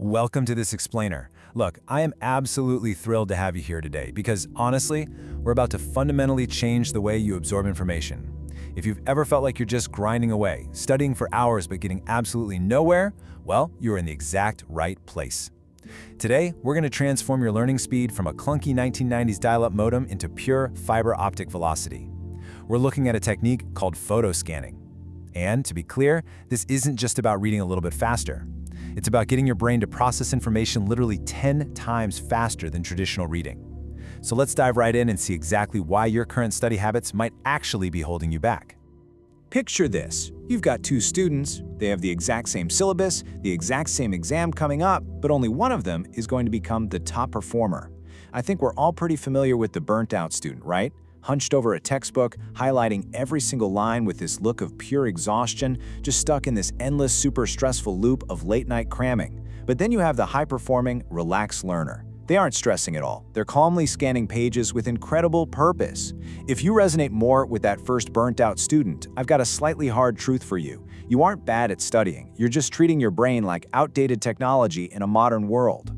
Welcome to this explainer. Look, I am absolutely thrilled to have you here today because honestly, we're about to fundamentally change the way you absorb information. If you've ever felt like you're just grinding away, studying for hours but getting absolutely nowhere, well, you're in the exact right place. Today, we're going to transform your learning speed from a clunky 1990s dial-up modem into pure fiber-optic velocity. We're looking at a technique called photoscanning. And to be clear, this isn't just about reading a little bit faster. It's about getting your brain to process information literally 10 times faster than traditional reading. So let's dive right in and see exactly why your current study habits might actually be holding you back. Picture this. You've got two students, they have the exact same syllabus, the exact same exam coming up, but only one of them is going to become the top performer. I think we're all pretty familiar with the burnt-out student, right? Hunched over a textbook, highlighting every single line with this look of pure exhaustion, just stuck in this endless, super stressful loop of late-night cramming. But then you have the high-performing, relaxed learner. They aren't stressing at all. They're calmly scanning pages with incredible purpose. If you resonate more with that first burnt-out student, I've got a slightly hard truth for you. You aren't bad at studying. You're just treating your brain like outdated technology in a modern world.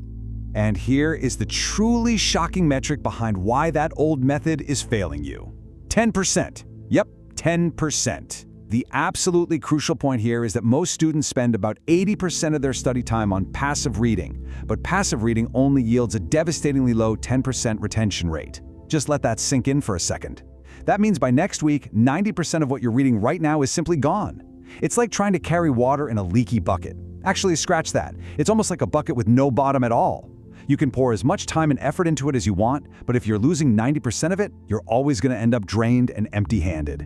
And here is the truly shocking metric behind why that old method is failing you. 10%. Yep, 10%. The absolutely crucial point here is that most students spend about 80% of their study time on passive reading, but passive reading only yields a devastatingly low 10% retention rate. Just let that sink in for a second. That means by next week, 90% of what you're reading right now is simply gone. It's like trying to carry water in a leaky bucket. Actually, scratch that. It's almost like a bucket with no bottom at all. You can pour as much time and effort into it as you want, but if you're losing 90% of it, you're always going to end up drained and empty-handed.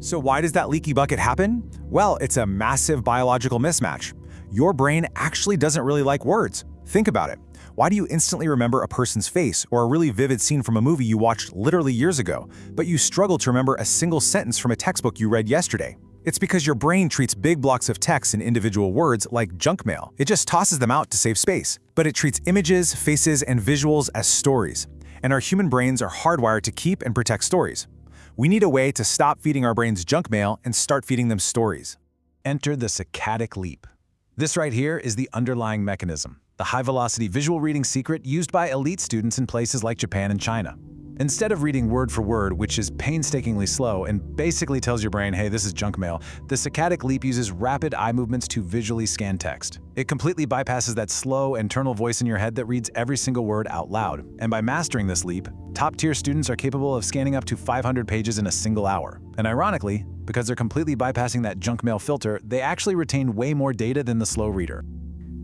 So why does that leaky bucket happen? Well, it's a massive biological mismatch. Your brain actually doesn't really like words. Think about it. Why do you instantly remember a person's face or a really vivid scene from a movie you watched literally years ago, but you struggle to remember a single sentence from a textbook you read yesterday? It's because your brain treats big blocks of text and individual words like junk mail. It just tosses them out to save space. But it treats images, faces, and visuals as stories. And our human brains are hardwired to keep and protect stories. We need a way to stop feeding our brains junk mail and start feeding them stories. Enter the saccadic leap. This right here is the underlying mechanism, the high-velocity visual reading secret used by elite students in places like Japan and China. Instead of reading word for word, which is painstakingly slow and basically tells your brain, hey, this is junk mail, the saccadic leap uses rapid eye movements to visually scan text. It completely bypasses that slow, internal voice in your head that reads every single word out loud. And by mastering this leap, top-tier students are capable of scanning up to 500 pages in a single hour. And ironically, because they're completely bypassing that junk mail filter, they actually retain way more data than the slow reader.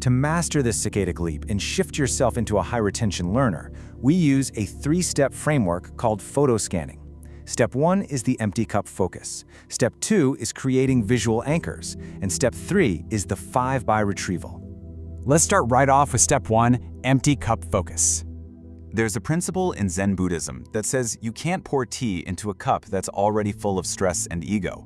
To master this saccadic leap and shift yourself into a high-retention learner, we use a three-step framework called photoscanning. Step 1 is the empty cup focus. Step 2 is creating visual anchors. And Step 3 is the 5-by retrieval. Let's start right off with Step 1, empty cup focus. There's a principle in Zen Buddhism that says you can't pour tea into a cup that's already full of stress and ego.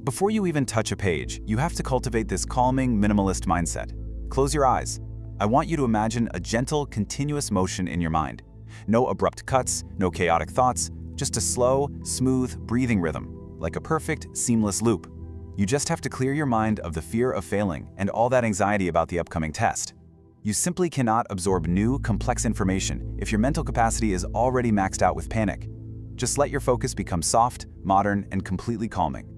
Before you even touch a page, you have to cultivate this calming, minimalist mindset. Close your eyes. I want you to imagine a gentle, continuous motion in your mind. No abrupt cuts, no chaotic thoughts, just a slow, smooth, breathing rhythm, like a perfect, seamless loop. You just have to clear your mind of the fear of failing and all that anxiety about the upcoming test. You simply cannot absorb new, complex information if your mental capacity is already maxed out with panic. Just let your focus become soft, modern, and completely calming.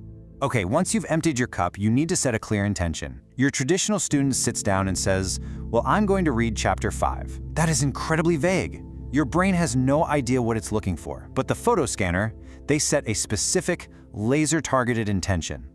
Okay, once you've emptied your cup, you need to set a clear intention. Your traditional student sits down and says, well, I'm going to read chapter 5. That is incredibly vague. Your brain has no idea what it's looking for. But the photoscanner, they set a specific, laser-targeted intention.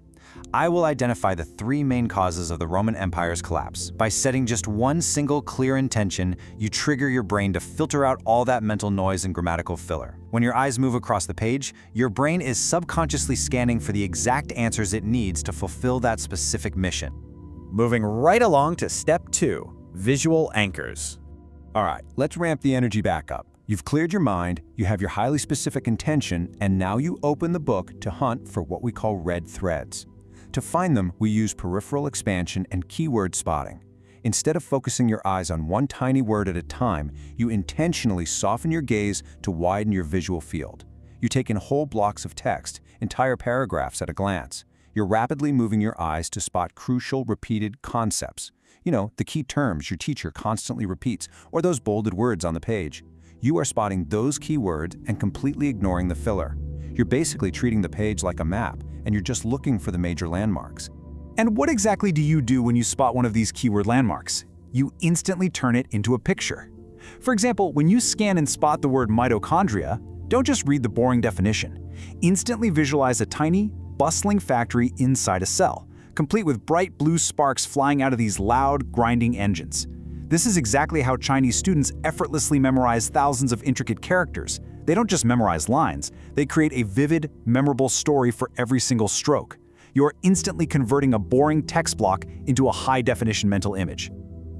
I will identify the 3 main causes of the Roman Empire's collapse. By setting just one single clear intention, you trigger your brain to filter out all that mental noise and grammatical filler. When your eyes move across the page, your brain is subconsciously scanning for the exact answers it needs to fulfill that specific mission. Moving right along to Step 2, visual anchors. All right, let's ramp the energy back up. You've cleared your mind, you have your highly specific intention, and now you open the book to hunt for what we call red threads. To find them, we use peripheral expansion and keyword spotting. Instead of focusing your eyes on one tiny word at a time, you intentionally soften your gaze to widen your visual field. You take in whole blocks of text, entire paragraphs at a glance. You're rapidly moving your eyes to spot crucial, repeated concepts. You know, the key terms your teacher constantly repeats, or those bolded words on the page. You are spotting those key words and completely ignoring the filler. You're basically treating the page like a map, and you're just looking for the major landmarks. And what exactly do you do when you spot one of these keyword landmarks? You instantly turn it into a picture. For example, when you scan and spot the word mitochondria, don't just read the boring definition. Instantly visualize a tiny, bustling factory inside a cell, complete with bright blue sparks flying out of these loud, grinding engines. This is exactly how Chinese students effortlessly memorize thousands of intricate characters. They don't just memorize lines, they create a vivid, memorable story for every single stroke. You're instantly converting a boring text block into a high-definition mental image.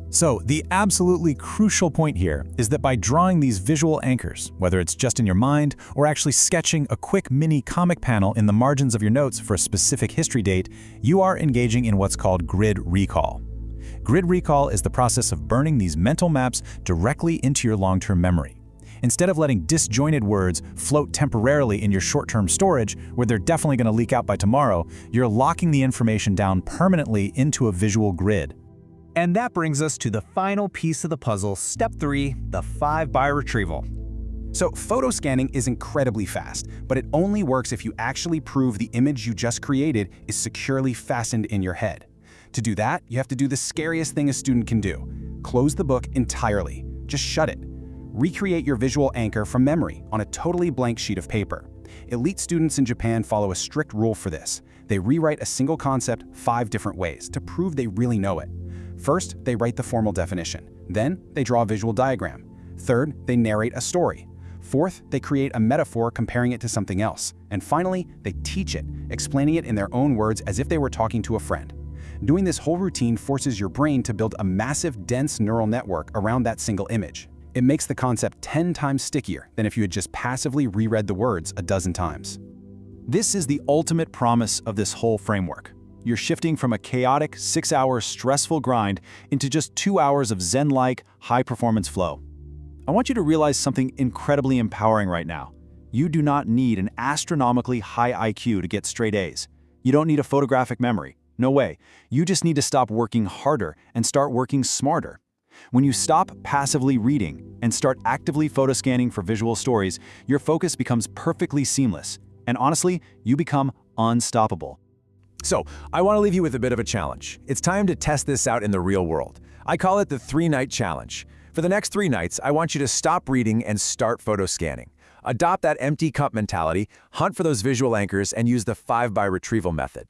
So, the absolutely crucial point here is that by drawing these visual anchors, whether it's just in your mind or actually sketching a quick mini comic panel in the margins of your notes for a specific history date, you are engaging in what's called grid recall. Grid recall is the process of burning these mental maps directly into your long-term memory. Instead of letting disjointed words float temporarily in your short-term storage, where they're definitely going to leak out by tomorrow, you're locking the information down permanently into a visual grid. And that brings us to the final piece of the puzzle, step 3, the 5-by retrieval. So photo scanning is incredibly fast, but it only works if you actually prove the image you just created is securely fastened in your head. To do that, you have to do the scariest thing a student can do. Close the book entirely. Just shut it. Recreate your visual anchor from memory on a totally blank sheet of paper. Elite students in Japan follow a strict rule for this. They rewrite a single concept 5 different ways to prove they really know it. First, they write the formal definition. Then, they draw a visual diagram. Third, they narrate a story. Fourth, they create a metaphor comparing it to something else. And finally, they teach it, explaining it in their own words as if they were talking to a friend. Doing this whole routine forces your brain to build a massive, dense neural network around that single image. It makes the concept 10 times stickier than if you had just passively reread the words a dozen times. This is the ultimate promise of this whole framework. You're shifting from a chaotic 6-hour stressful grind into just 2 hours of Zen-like, high-performance flow. I want you to realize something incredibly empowering right now. You do not need an astronomically high IQ to get straight A's. You don't need a photographic memory. No way. You just need to stop working harder and start working smarter. When you stop passively reading and start actively photoscanning for visual stories, your focus becomes perfectly seamless. And honestly, you become unstoppable. So, I want to leave you with a bit of a challenge. It's time to test this out in the real world. I call it the 3-night challenge. For the next 3 nights, I want you to stop reading and start photoscanning. Adopt that empty cup mentality, hunt for those visual anchors, and use the 5-by retrieval method.